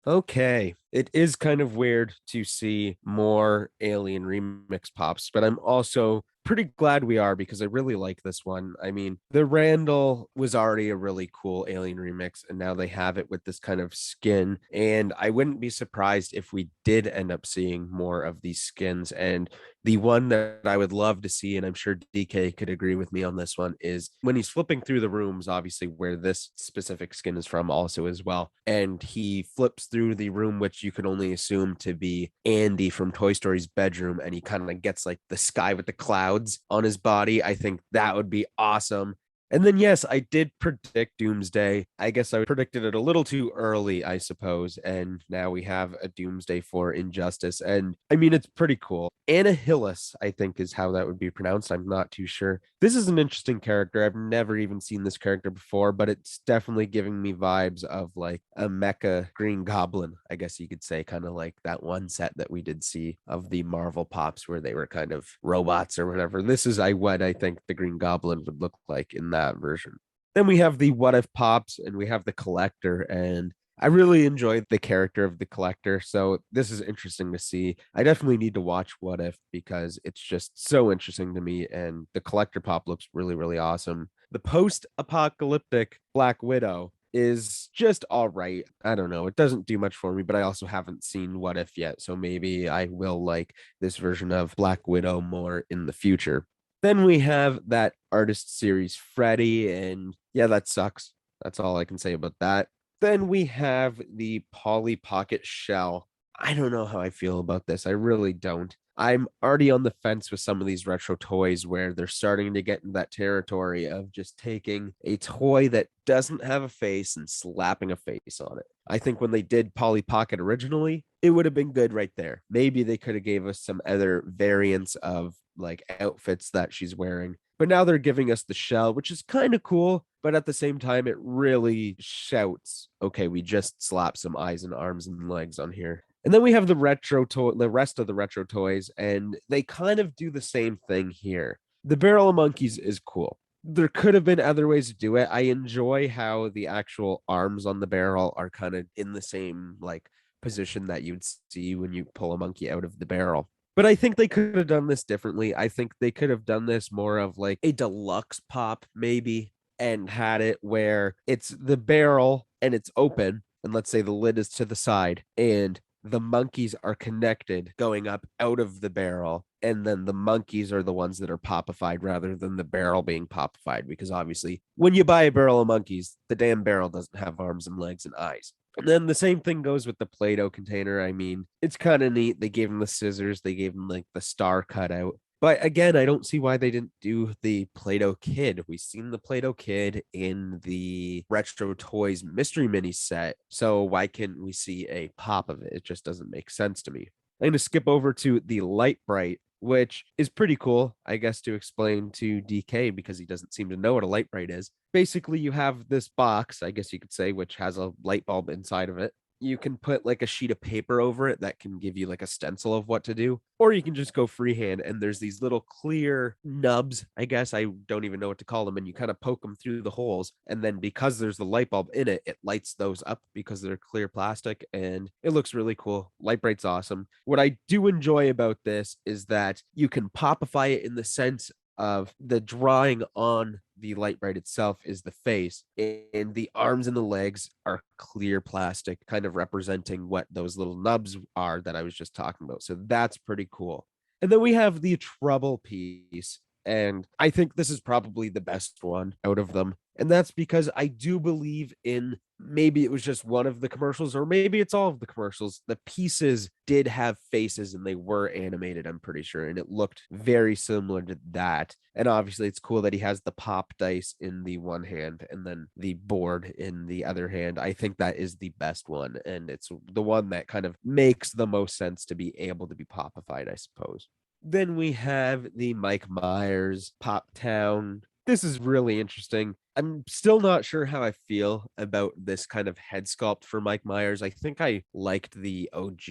Okay, it is kind of weird to see more Alien Remix pops, but I'm also pretty glad we are because I really like this one. I mean, the Randall was already a really cool Alien Remix, and now they have it with this kind of skin. And I wouldn't be surprised if we did end up seeing more of these skins. And the one that I would love to see, and I'm sure DK could agree with me on this one, is when he's flipping through the rooms, obviously where this specific skin is from, also as well. And he flips through the room, which you could only assume to be Andy from Toy Story's bedroom, and he kind of gets like the sky with the clouds on his body. I think that would be awesome. And then, yes, I did predict Doomsday. I guess I predicted it a little too early, I suppose. And now we have a Doomsday for Injustice. And I mean, it's pretty cool. Annihilus, I think, is how that would be pronounced. I'm not too sure. This is an interesting character. I've never even seen this character before, but it's definitely giving me vibes of like a mecha Green Goblin, I guess you could say, kind of like that one set that we did see of the Marvel pops where they were kind of robots or whatever. This is what I think the Green Goblin would look like in that version. Then we have the What If pops and we have the Collector, and I really enjoyed the character of the Collector, so this is interesting to see. I definitely need to watch What If because it's just so interesting to me, and the Collector pop looks really, really awesome. The post-apocalyptic Black Widow, is just all right. I don't know. It doesn't do much for me, but I also haven't seen What If yet. So maybe I will like this version of Black Widow more in the future. Then we have that artist series Freddy, and yeah, that sucks. That's all I can say about that. Then we have the Polly Pocket Shell. I don't know how I feel about this. I really don't. I'm already on the fence with some of these retro toys where they're starting to get in that territory of just taking a toy that doesn't have a face and slapping a face on it. I think when they did Polly Pocket originally, it would have been good right there. Maybe they could have gave us some other variants of like outfits that she's wearing. But now they're giving us the shell, which is kind of cool, but at the same time, it really shouts, okay, we just slapped some eyes and arms and legs on here. And then we have the rest of the retro toys, and they kind of do the same thing here. The Barrel of Monkeys is cool. There could have been other ways to do it. I enjoy how the actual arms on the barrel are kind of in the same like position that you'd see when you pull a monkey out of the barrel. But I think they could have done this differently. I think they could have done this more of like a deluxe pop, maybe, and had it where it's the barrel and it's open. And let's say the lid is to the side, and the monkeys are connected going up out of the barrel. And then the monkeys are the ones that are popified rather than the barrel being popified. Because obviously, when you buy a barrel of monkeys, the damn barrel doesn't have arms and legs and eyes. And then the same thing goes with the Play Doh container. I mean, it's kind of neat. They gave him the scissors, they gave him like the star cutout. But again, I don't see why they didn't do the Play Doh Kid. We've seen the Play Doh Kid in the Retro Toys Mystery Mini set. So why can't we see a pop of it? It just doesn't make sense to me. I'm going to skip over to the Light Bright, which is pretty cool, I guess, to explain to DK because he doesn't seem to know what a light bright is. Basically, you have this box, I guess you could say, which has a light bulb inside of it. You can put like a sheet of paper over it that can give you like a stencil of what to do, or you can just go freehand. And there's these little clear nubs, I guess I don't even know what to call them, and you kind of poke them through the holes. And then because there's the light bulb in it, it lights those up because they're clear plastic, and it looks really cool. Light Bright's awesome. What I do enjoy about this is that you can popify it in the sense of the drawing on the light bright itself is the face, and the arms and the legs are clear plastic, kind of representing what those little nubs are that I was just talking about. So that's pretty cool. And then we have the trouble piece, and I think this is probably the best one out of them. And that's because I do believe in, maybe it was just one of the commercials, or maybe it's all of the commercials. The pieces did have faces and they were animated, I'm pretty sure. And it looked very similar to that. And obviously, it's cool that he has the pop dice in the one hand and then the board in the other hand. I think that is the best one. And it's the one that kind of makes the most sense to be able to be popified, I suppose. Then we have the Mike Myers Pop Town. This is really interesting. I'm still not sure how I feel about this kind of head sculpt for Mike Myers. I think I liked the OG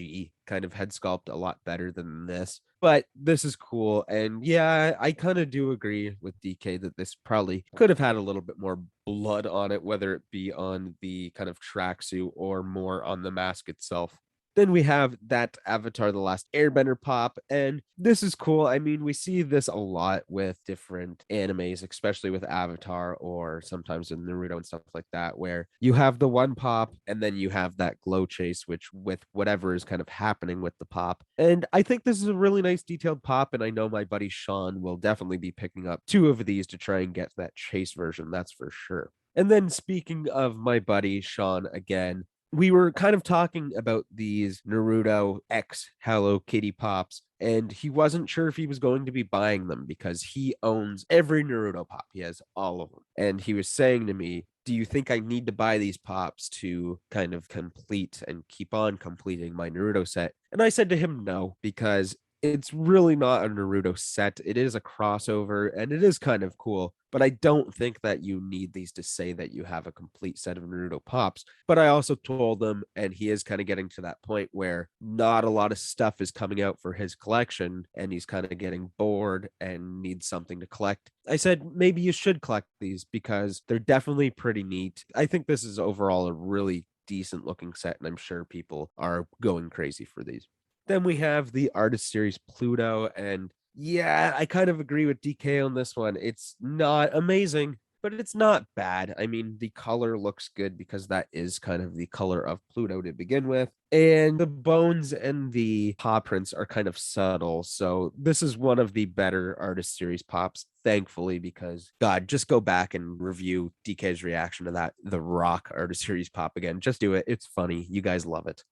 kind of head sculpt a lot better than this, but this is cool. And yeah, I kind of do agree with DK that this probably could have had a little bit more blood on it, whether it be on the kind of tracksuit or more on the mask itself. Then we have that Avatar The Last Airbender pop, and this is cool. I mean, we see this a lot with different animes, especially with Avatar or sometimes in Naruto and stuff like that, where you have the one pop and then you have that glow chase, which with whatever is kind of happening with the pop. And I think this is a really nice detailed pop, and I know my buddy Sean will definitely be picking up two of these to try and get that chase version, that's for sure. And then speaking of my buddy Sean again, we were kind of talking about these Naruto X Hello Kitty pops, and he wasn't sure if he was going to be buying them because he owns every Naruto pop. He has all of them. And he was saying to me, do you think I need to buy these pops to kind of complete and keep on completing my Naruto set? And I said to him, no, because it's really not a Naruto set. It is a crossover and it is kind of cool, but I don't think that you need these to say that you have a complete set of Naruto pops. But I also told him, and he is kind of getting to that point where not a lot of stuff is coming out for his collection and he's kind of getting bored and needs something to collect. I said, maybe you should collect these because they're definitely pretty neat. I think this is overall a really decent looking set, and I'm sure people are going crazy for these. Then we have the artist series Pluto, and yeah, I kind of agree with DK on this one. It's not amazing, but it's not bad. I mean, the color looks good because that is kind of the color of Pluto to begin with. And the bones and the paw prints are kind of subtle. So this is one of the better artist series pops, thankfully, because God, just go back and review DK's reaction to that The Rock artist series pop again. Just do it. It's funny. You guys love it.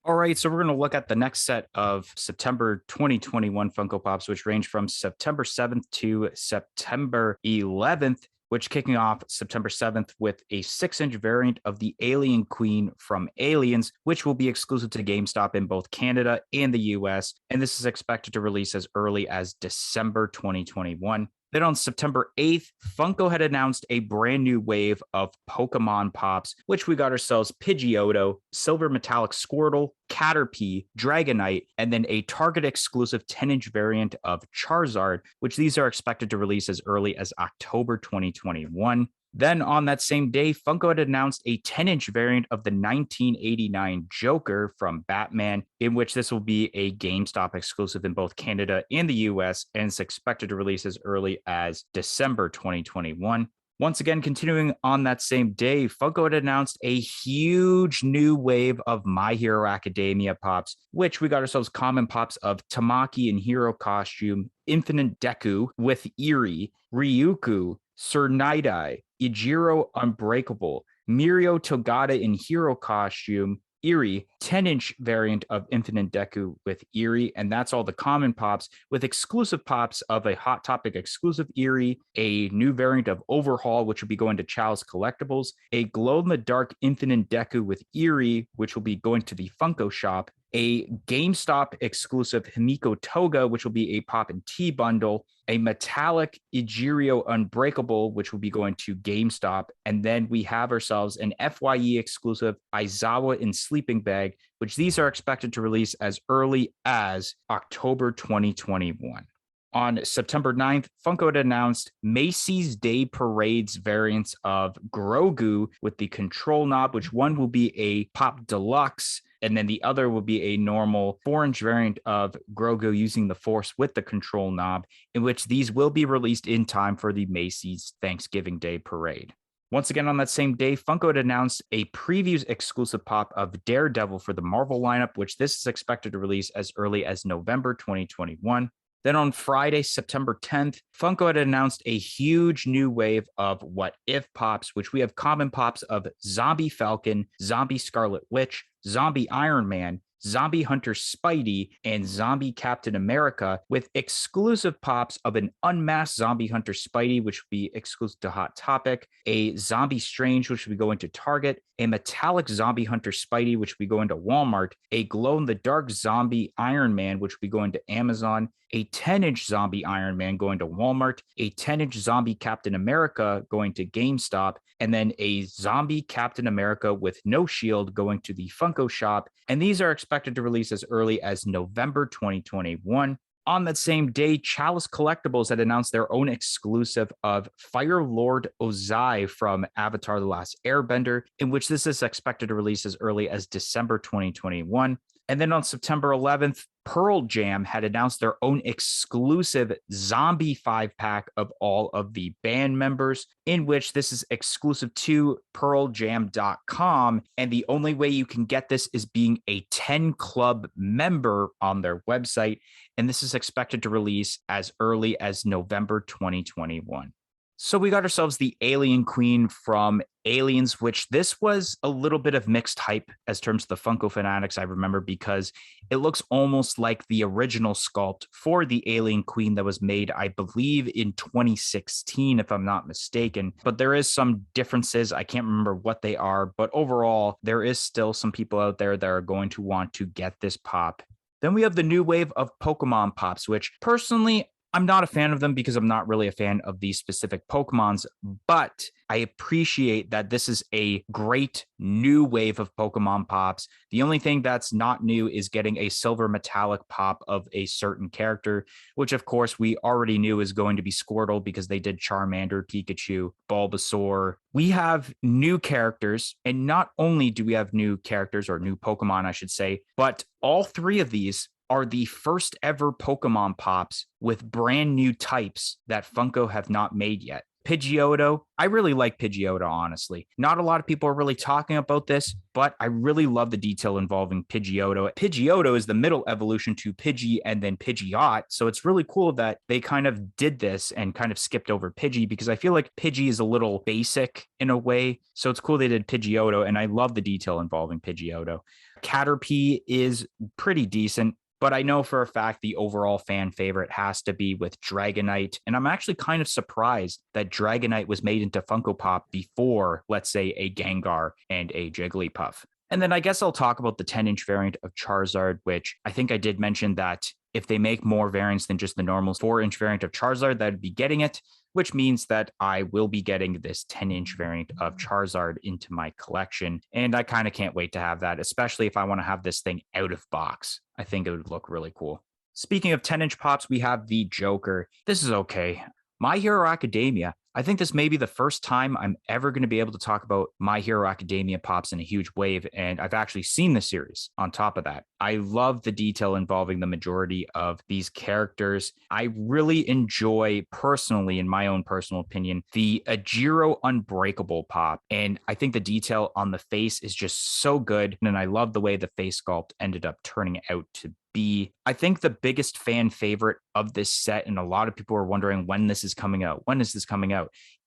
All right, so we're going to look at the next set of September 2021 Funko Pops, which range from September 7th to September 11th, which kicking off September 7th with a 6-inch variant of the Alien Queen from Aliens, which will be exclusive to GameStop in both Canada and the US. And this is expected to release as early as December 2021. Then on September 8th, Funko had announced a brand new wave of Pokemon Pops, which we got ourselves Pidgeotto, Silver Metallic Squirtle, Caterpie, Dragonite, and then a Target exclusive 10-inch variant of Charizard, which these are expected to release as early as October 2021. Then on that same day, Funko had announced a 10-inch variant of the 1989 Joker from Batman, in which this will be a GameStop exclusive in both Canada and the US, and it's expected to release as early as December 2021. Once again, continuing on that same day, Funko had announced a huge new wave of My Hero Academia pops, which we got ourselves common pops of Tamaki in hero costume, Infinite Deku with Eerie, Ryuku, Sir Night-Eye, Ijiro Unbreakable, Mirio Togata in hero costume, Eerie, 10-inch variant of Infinite Deku with Eerie, and that's all the common pops, with exclusive pops of a Hot Topic exclusive Eerie, a new variant of Overhaul, which will be going to Chow's Collectibles, a glow-in-the-dark Infinite Deku with Eerie, which will be going to the Funko shop, a GameStop exclusive Himiko Toga, which will be a Pop and Tea bundle, a metallic Ijiro Unbreakable, which will be going to GameStop, and then we have ourselves an FYE exclusive Aizawa in Sleeping Bag, which these are expected to release as early as October 2021. On September 9th, Funko had announced Macy's Day Parade's variants of Grogu with the control knob, which one will be a Pop Deluxe, and then the other will be a normal 4-inch variant of Grogu using the Force with the control knob, in which these will be released in time for the Macy's Thanksgiving Day Parade. Once again, on that same day, Funko had announced a previews exclusive pop of Daredevil for the Marvel lineup, which this is expected to release as early as November 2021. Then on Friday, September 10th, Funko had announced a huge new wave of What If pops, which we have common pops of Zombie Falcon, Zombie Scarlet Witch, Zombie Iron Man, Zombie Hunter Spidey, and Zombie Captain America, with exclusive pops of an unmasked Zombie Hunter Spidey, which will be exclusive to Hot Topic, a Zombie Strange, which will be going to Target, a metallic Zombie Hunter Spidey, which will be going to Walmart, a glow-in-the-dark Zombie Iron Man, which will be going to Amazon, a 10-inch Zombie Iron Man going to Walmart, a 10-inch Zombie Captain America going to GameStop, and then a Zombie Captain America with no shield going to the Funko shop. And these are expected to release as early as November 2021. On that same day, Chalice Collectibles had announced their own exclusive of Fire Lord Ozai from Avatar: The Last Airbender, in which this is expected to release as early as December 2021. And then on September 11th, Pearl Jam had announced their own exclusive zombie 5-pack of all of the band members, in which this is exclusive to pearljam.com. And the only way you can get this is being a 10 Club member on their website. And this is expected to release as early as November 2021. So we got ourselves the Alien Queen from Aliens, which this was a little bit of mixed hype as terms of the Funko fanatics, I remember, because it looks almost like the original sculpt for the Alien Queen that was made, I believe, in 2016, if I'm not mistaken. But there is some differences. I can't remember what they are, but overall, there is still some people out there that are going to want to get this pop. Then we have the new wave of Pokemon pops, which personally, I'm not a fan of them because I'm not really a fan of these specific Pokemons, but I appreciate that this is a great new wave of Pokemon pops. The only thing that's not new is getting a silver metallic pop of a certain character, which of course we already knew is going to be Squirtle because they did Charmander, Pikachu, Bulbasaur. We have new characters, and not only do we have new characters, or new Pokemon, I should say, but all three of these are the first ever Pokemon pops with brand new types that Funko have not made yet. Pidgeotto. I really like Pidgeotto, honestly. Not a lot of people are really talking about this, but I really love the detail involving Pidgeotto. Pidgeotto is the middle evolution to Pidgey and then Pidgeot. So it's really cool that they kind of did this and kind of skipped over Pidgey, because I feel like Pidgey is a little basic in a way. So it's cool they did Pidgeotto, and I love the detail involving Pidgeotto. Caterpie is pretty decent, but I know for a fact the overall fan favorite has to be with Dragonite. And I'm actually kind of surprised that Dragonite was made into Funko Pop before, let's say, a Gengar and a Jigglypuff. And then I guess I'll talk about the 10-inch variant of Charizard, which I think I did mention that if they make more variants than just the normal 4-inch variant of Charizard, that'd be getting it, which means that I will be getting this 10-inch variant of Charizard into my collection. And I kind of can't wait to have that, especially if I want to have this thing out of box. I think it would look really cool. Speaking of 10-inch pops, we have the Joker. This is okay. My Hero Academia. I think this may be the first time I'm ever going to be able to talk about My Hero Academia pops in a huge wave, and I've actually seen the series on top of that. I love the detail involving the majority of these characters. I really enjoy, personally, in my own personal opinion, the Ajiro Unbreakable pop, and I think the detail on the face is just so good, and I love the way the face sculpt ended up turning out to be. I think the biggest fan favorite of this set, and a lot of people are wondering when this is coming out,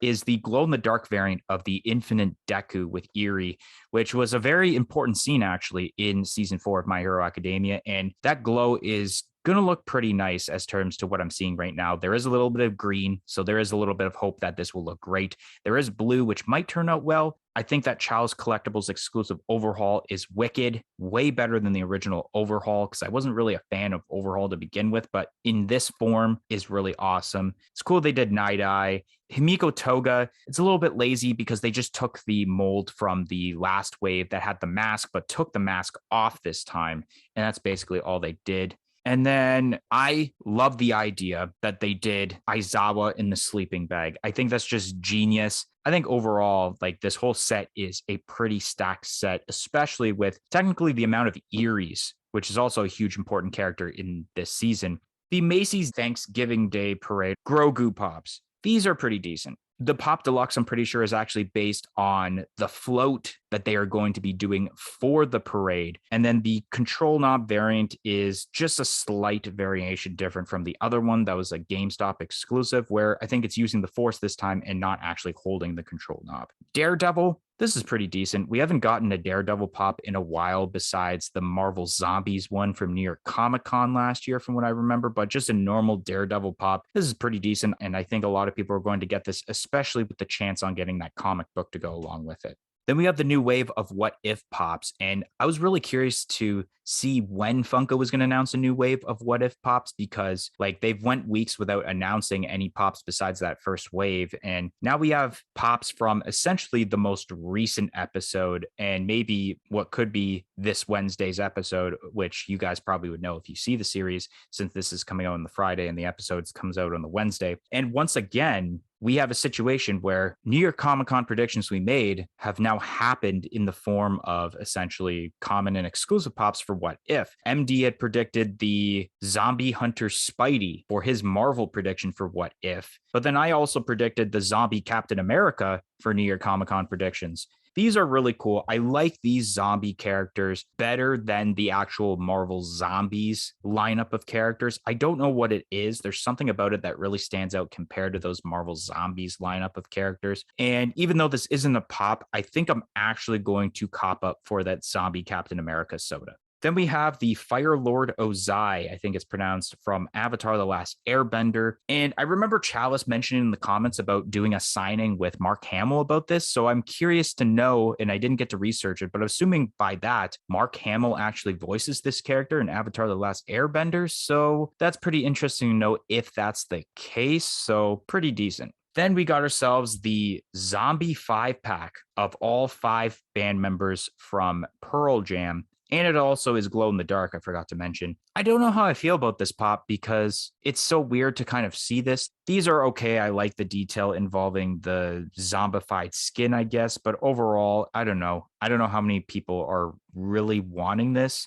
is the glow-in-the-dark variant of the Infinite Deku with Eerie, which was a very important scene actually in season 4 of My Hero Academia. And that glow is going to look pretty nice as terms to what I'm seeing right now. There is a little bit of green, so there is a little bit of hope that this will look great. There is blue, which might turn out well. I think that Chow's Collectibles exclusive Overhaul is wicked, way better than the original Overhaul, because I wasn't really a fan of Overhaul to begin with, but in this form is really awesome. It's cool they did Night Eye. Himiko Toga, it's a little bit lazy because they just took the mold from the last wave that had the mask, but took the mask off this time. And that's basically all they did. And then I love the idea that they did Aizawa in the sleeping bag. I think that's just genius. I think overall, like, this whole set is a pretty stacked set, especially with technically the amount of Eries, which is also a huge important character in this season. The Macy's Thanksgiving Day Parade Grogu Pops. These are pretty decent. The Pop Deluxe, I'm pretty sure, is actually based on the float that they are going to be doing for the parade. And then the Control Knob variant is just a slight variation different from the other one that was a GameStop exclusive, where I think it's using the Force this time and not actually holding the Control Knob. Daredevil, this is pretty decent. We haven't gotten a Daredevil pop in a while besides the Marvel Zombies one from New York Comic Con last year, from what I remember, but just a normal Daredevil pop. This is pretty decent, and I think a lot of people are going to get this, especially with the chance on getting that comic book to go along with it. Then we have the new wave of What If pops, and I was really curious to see when Funko was going to announce a new wave of What If pops, because like they've went weeks without announcing any pops besides that first wave, and now we have pops from essentially the most recent episode and maybe what could be this Wednesday's episode, which you guys probably would know if you see the series, since this is coming out on the Friday and the episodes comes out on the Wednesday. And once again, we have a situation where New York Comic Con predictions we made have now happened in the form of essentially common and exclusive pops for What If. MD had predicted the Zombie Hunter Spidey for his Marvel prediction for What If, but then I also predicted the Zombie Captain America for New York Comic Con predictions. These are really cool. I like these zombie characters better than the actual Marvel Zombies lineup of characters. I don't know what it is. There's something about it that really stands out compared to those Marvel Zombies lineup of characters. And even though this isn't a pop, I think I'm actually going to cop up for that Zombie Captain America soda. Then we have the Fire Lord Ozai, I think it's pronounced, from Avatar: The Last Airbender. And I remember Chalice mentioning in the comments about doing a signing with Mark Hamill about this. So I'm curious to know, and I didn't get to research it, but assuming by that, Mark Hamill actually voices this character in Avatar: The Last Airbender. So that's pretty interesting to know if that's the case. So pretty decent. Then we got ourselves the Zombie 5-pack of all 5 band members from Pearl Jam. And it also is glow in the dark, I forgot to mention. I don't know how I feel about this pop because it's so weird to kind of see this. These are okay. I like the detail involving the zombified skin, I guess. But overall, I don't know. I don't know how many people are really wanting this.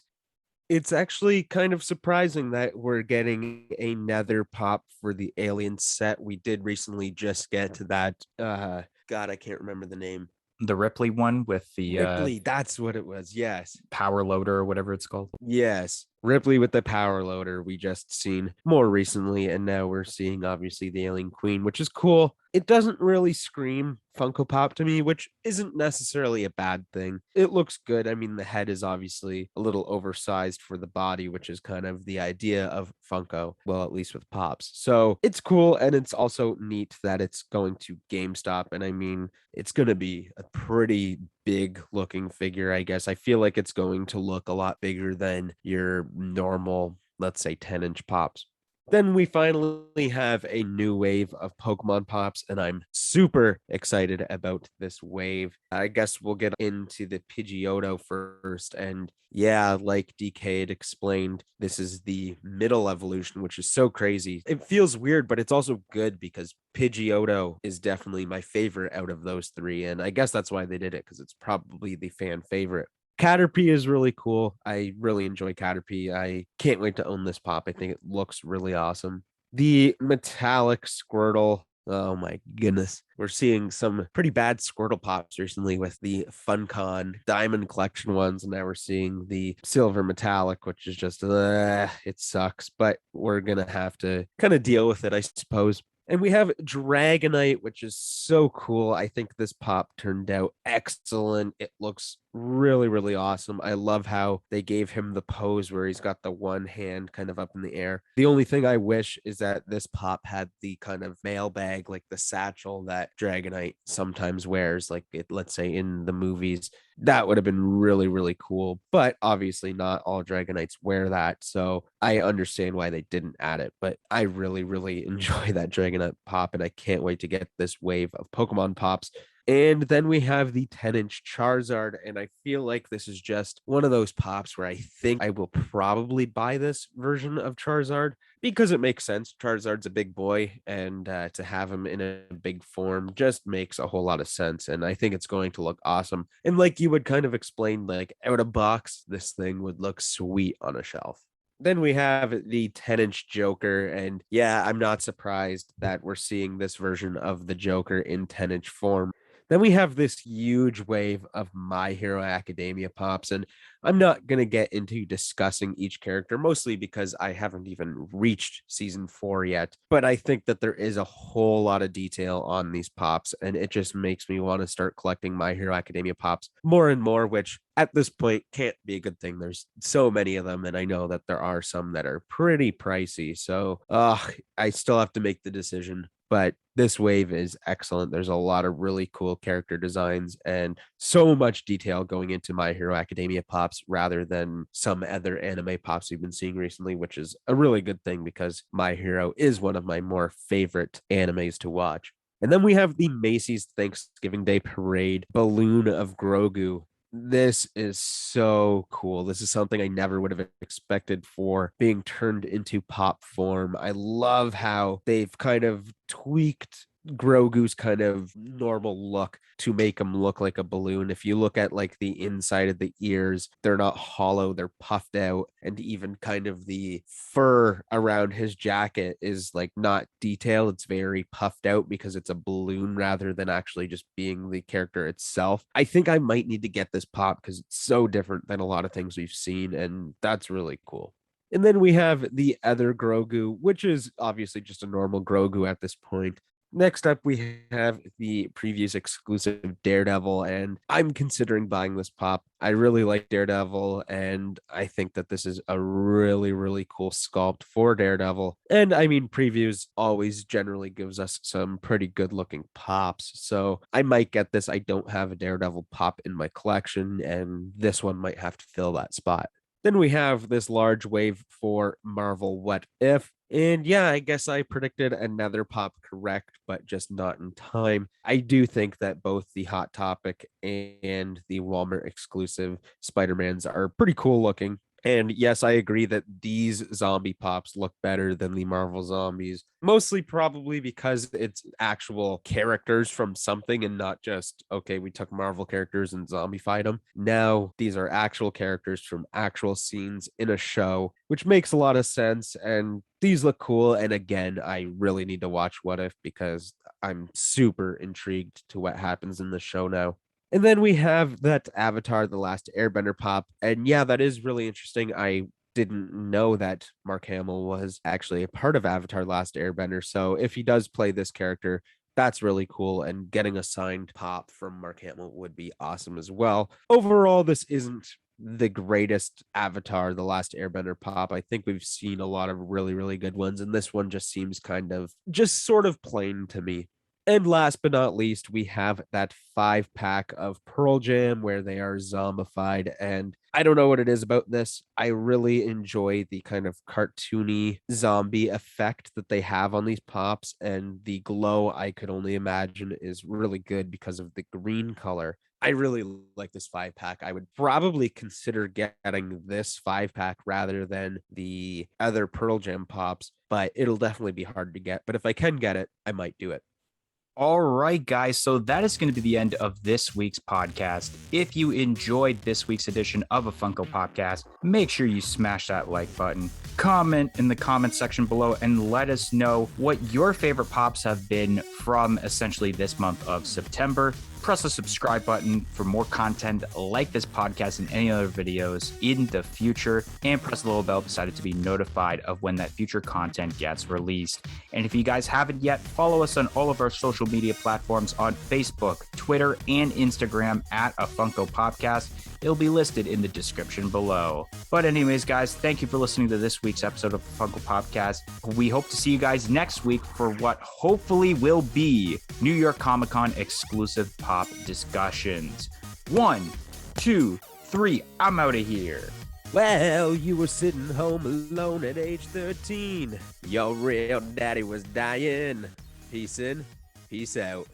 It's actually kind of surprising that we're getting another pop for the Alien set. We did recently just get to that. God, I can't remember the name. The Ripley one with the Ripley, that's what it was. Yes. power loader or whatever it's called. Yes. Ripley with the power loader, we just seen more recently, and now we're seeing obviously the Alien Queen, which is cool. It doesn't really scream Funko Pop to me, which isn't necessarily a bad thing. It looks good. I mean, the head is obviously a little oversized for the body, which is kind of the idea of Funko, well, at least with Pops. So it's cool, and it's also neat that it's going to GameStop. And I mean, it's going to be a pretty big looking figure, I guess. I feel like it's going to look a lot bigger than your normal, let's say 10-inch pops. Then we finally have a new wave of Pokemon pops, and I'm super excited about this wave. I guess we'll get into the Pidgeotto first. And yeah, like DK had explained, this is the middle evolution, which is so crazy. It feels weird, but it's also good because Pidgeotto is definitely my favorite out of those three. And I guess that's why they did it, because it's probably the fan favorite. Caterpie is really cool. I really enjoy Caterpie. I can't wait to own this pop. I think it looks really awesome. The metallic Squirtle. Oh my goodness. We're seeing some pretty bad Squirtle pops recently with the FunCon Diamond Collection ones. And now we're seeing the silver metallic, which is just, it sucks, but we're going to have to kind of deal with it, I suppose. And we have Dragonite, which is so cool. I think this pop turned out excellent. It looks really, really awesome. I love how they gave him the pose where he's got the one hand kind of up in the air. The only thing I wish is that this pop had the kind of mailbag, like the satchel that Dragonite sometimes wears, like it, let's say in the movies. That would have been really, really cool. But obviously, not all Dragonites wear that. So I understand why they didn't add it. But I really, really enjoy that Dragonite pop. And I can't wait to get this wave of Pokemon pops. And then we have the 10-inch Charizard. And I feel like this is just one of those pops where I think I will probably buy this version of Charizard because it makes sense. Charizard's a big boy, and to have him in a big form just makes a whole lot of sense. And I think it's going to look awesome. And like you would kind of explain, like out of box, this thing would look sweet on a shelf. Then we have the 10-inch Joker. And yeah, I'm not surprised that we're seeing this version of the Joker in 10-inch form. Then we have this huge wave of My Hero Academia pops, and I'm not going to get into discussing each character, mostly because I haven't even reached season 4 yet. But I think that there is a whole lot of detail on these pops, and it just makes me want to start collecting My Hero Academia pops more and more, which at this point can't be a good thing. There's so many of them, and I know that there are some that are pretty pricey. So I still have to make the decision. But this wave is excellent. There's a lot of really cool character designs and so much detail going into My Hero Academia pops rather than some other anime pops we've been seeing recently, which is a really good thing because My Hero is one of my more favorite animes to watch. And then we have the Macy's Thanksgiving Day Parade balloon of Grogu. This is so cool. This is something I never would have expected for being turned into pop form. I love how they've kind of tweaked Grogu's kind of normal look to make him look like a balloon. If you look at like the inside of the ears, they're not hollow, they're puffed out, and even kind of the fur around his jacket is like not detailed. It's very puffed out because it's a balloon rather than actually just being the character itself. I think I might need to get this pop because it's so different than a lot of things we've seen, and that's really cool. And then we have the other Grogu, which is obviously just a normal Grogu at this point. Next up, we have the previews exclusive Daredevil, and I'm considering buying this pop. I really like Daredevil, and I think that this is a really, really cool sculpt for Daredevil. And I mean, previews always generally gives us some pretty good looking pops. So I might get this. I don't have a Daredevil pop in my collection, and this one might have to fill that spot. Then we have this large wave for Marvel What If. And yeah, I guess I predicted another pop correct, but just not in time. I do think that both the Hot Topic and the Walmart exclusive Spider-Mans are pretty cool looking. And yes, I agree that these zombie pops look better than the Marvel zombies, mostly probably because it's actual characters from something and not just, okay, we took Marvel characters and zombified them. Now, these are actual characters from actual scenes in a show, which makes a lot of sense. And these look cool. And again, I really need to watch What If because I'm super intrigued to what happens in the show now. And then we have that Avatar The Last Airbender pop. And yeah, that is really interesting. I didn't know that Mark Hamill was actually a part of Avatar Last Airbender. So if he does play this character, that's really cool. And getting a signed pop from Mark Hamill would be awesome as well. Overall, this isn't the greatest Avatar The Last Airbender pop. I think we've seen a lot of really, really good ones. And this one just seems kind of just sort of plain to me. And last but not least, we have that 5-pack of Pearl Jam where they are zombified. And I don't know what it is about this. I really enjoy the kind of cartoony zombie effect that they have on these pops. And the glow, I could only imagine, is really good because of the green color. I really like this 5-pack. I would probably consider getting this 5-pack rather than the other Pearl Jam pops, but it'll definitely be hard to get. But if I can get it, I might do it. All right, guys. So that is going to be the end of this week's podcast. If you enjoyed this week's edition of a Funko Podcast, make sure you smash that like button, comment in the comment section below, and let us know what your favorite pops have been from essentially this month of September. Press the subscribe button for more content like this podcast and any other videos in the future, and press the little bell beside it to be notified of when that future content gets released. And if you guys haven't yet, follow us on all of our social media platforms on Facebook, Twitter, and Instagram at a Funko Podcast. It'll be listed in the description below. But anyways, guys, thank you for listening to this week's episode of Funko Podcast. We hope to see you guys next week for what hopefully will be New York Comic Con exclusive pop discussions. 1, 2, 3, I'm out of here. Well, you were sitting home alone at age 13. Your real daddy was dying. Peace in, peace out.